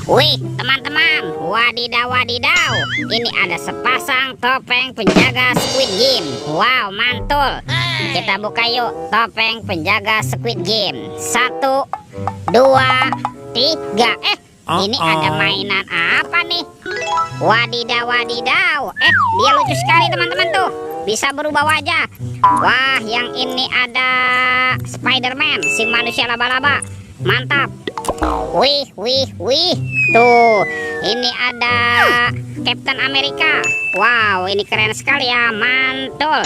Wih, teman-teman, wadidaw wadidaw. Ini ada sepasang topeng penjaga Squid Game. Wow, mantul. Kita buka yuk topeng penjaga Squid Game. 1, 2, 3. Ini ada mainan apa nih? Wadidaw wadidaw. Dia lucu sekali teman-teman tuh. Bisa berubah wajah. Wah, yang ini ada Spider-Man, si manusia laba-laba. Mantap. Wih, wih, wih. Tuh, ini ada Captain America. Wow, ini keren sekali ya, mantul.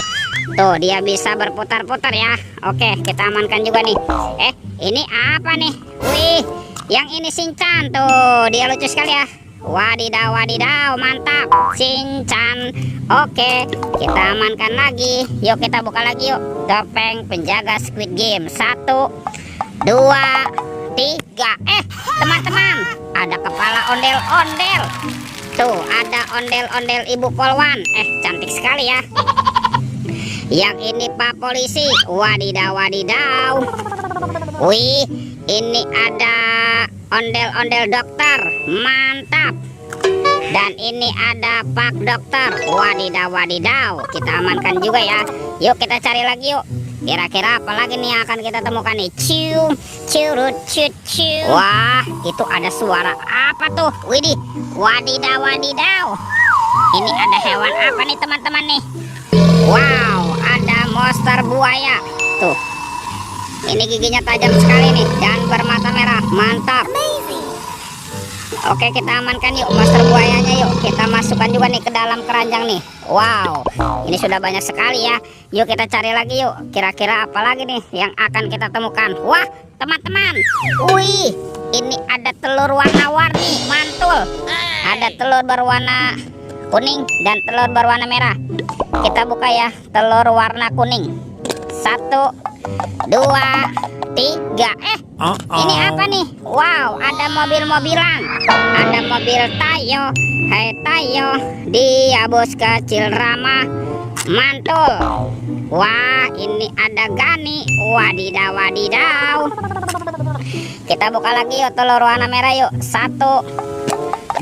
Tuh, dia bisa berputar-putar ya. Oke, kita amankan juga nih. Ini apa nih? Wih, yang ini Shinchan. Tuh, dia lucu sekali ya. Wadidaw wadidaw, mantap. Shinchan. Oke, kita amankan lagi. Yuk kita buka lagi yuk. Topeng penjaga Squid Game. 1, 2, 3. Teman-teman, ada kepala ondel-ondel. Tuh, ada ondel-ondel Ibu Polwan. Cantik sekali ya. Yang ini Pak Polisi. Wadidaw wadidaw. Wih, ini ada ondel-ondel dokter. Mantap. Dan ini ada Pak Dokter. Wadidaw wadidaw. Kita amankan juga ya. Yuk kita cari lagi yuk. Kira-kira apa lagi nih yang akan kita temukan nih? Cium, curut, ciu. Wah, itu ada suara apa tuh? Widih, wadidaw wadidaw. Ini ada hewan apa nih teman-teman nih? Wow, ada monster buaya. Tuh, ini giginya tajam sekali nih dan bermata merah. Mantap. Oke, kita amankan yuk monster buayanya yuk. Kita masukkan juga nih ke dalam keranjang nih. Wow, ini sudah banyak sekali ya. Yuk kita cari lagi yuk. Kira-kira apa lagi nih yang akan kita temukan? Wah, teman-teman. Wih, ini ada telur warna-warni. Mantul. Ada telur berwarna kuning dan telur berwarna merah. Kita buka ya, telur warna kuning. 1, 2, 3. Ini apa nih? Wow, ada mobil-mobilan. Ada mobil Tayo. Hai Tayo, dia bos kecil ramah. Mantul. Wah, ini ada Gani. Wadidaw wadidaw. Kita buka lagi yuk telur warna merah yuk. 1, 2,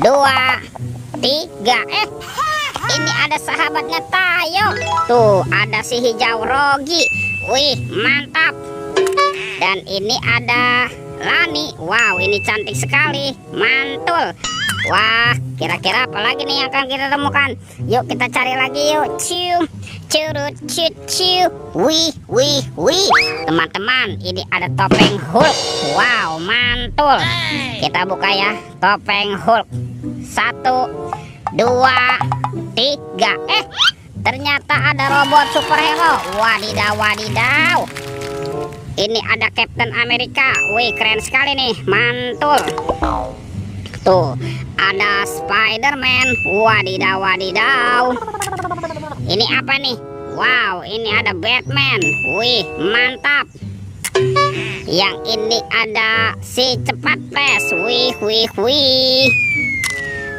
3. Ini ada sahabatnya Tayo. Tuh, ada si hijau Rogi. Wih, mantap. Dan ini ada Lani. Wow, ini cantik sekali. Mantul. Wah, kira-kira apa lagi nih yang akan kita temukan? Yuk kita cari lagi yuk. Cium, curut, ciu. Wih, wih, wih. Teman-teman, ini ada topeng Hulk. Wow, mantul. Kita buka ya, topeng Hulk. 1, 2, 3. Ternyata ada robot superhero. Wadidaw wadidaw. Ini ada Captain America. Wih, keren sekali nih. Mantul. Tuh, ada Spider-Man. Wadidaw wadidaw. Ini apa nih? Wow, ini ada Batman. Wih, mantap. Yang ini ada si cepat pes. Wih, wih, wih.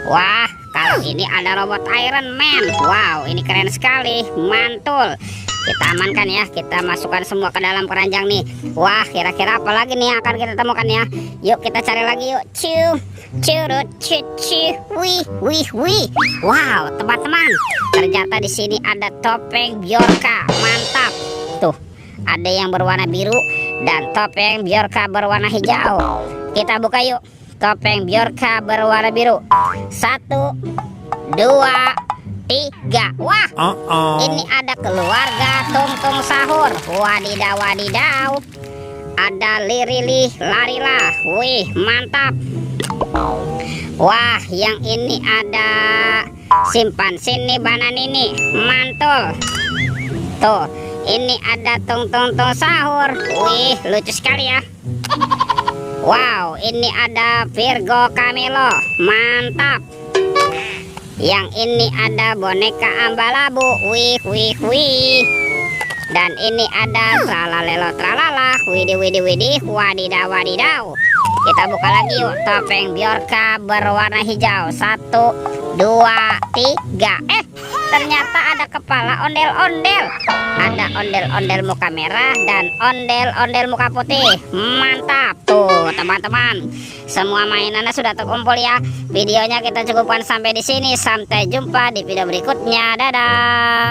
Wah, kalau ini ada robot Iron Man. Wow, ini keren sekali. Mantul. Kita amankan ya, kita masukkan semua ke dalam keranjang nih. Wah, kira-kira apa lagi nih yang akan kita temukan ya? Yuk kita cari lagi yuk. Ciu, curut, ciu. Wih, wih, wih. Wow, teman-teman, ternyata di sini ada topeng Bjorka. Mantap. Tuh, ada yang berwarna biru dan topeng Bjorka berwarna hijau. Kita buka yuk. Topeng Bjorka berwarna biru. 1, 2, 3. Wah, ini ada keluarga Tung Sahur. Wadidaw wadidaw. Ada Lirili Larila. Wih, mantap. Wah, yang ini ada Simpan Sini Bananini. Mantul. Tuh, ini ada Tung Sahur. Wih, lucu sekali ya. Wow, ini ada Virgo Camilo. Mantap. Yang ini ada boneka Ambalabu. Wih, wih, wih. Dan ini ada Tralalelo Tralala. Widih, widih, widih. Wadidaw, wadidaw. Kita buka lagi yuk. Topeng Bjorka berwarna hijau. 1, 2, 3. ternyata ada kepala ondel-ondel. Ada ondel-ondel muka merah dan ondel-ondel muka putih. Mantap tuh teman-teman. Semua mainannya sudah terkumpul ya. Videonya kita cukupkan sampai di sini. Sampai jumpa di video berikutnya. Dadah.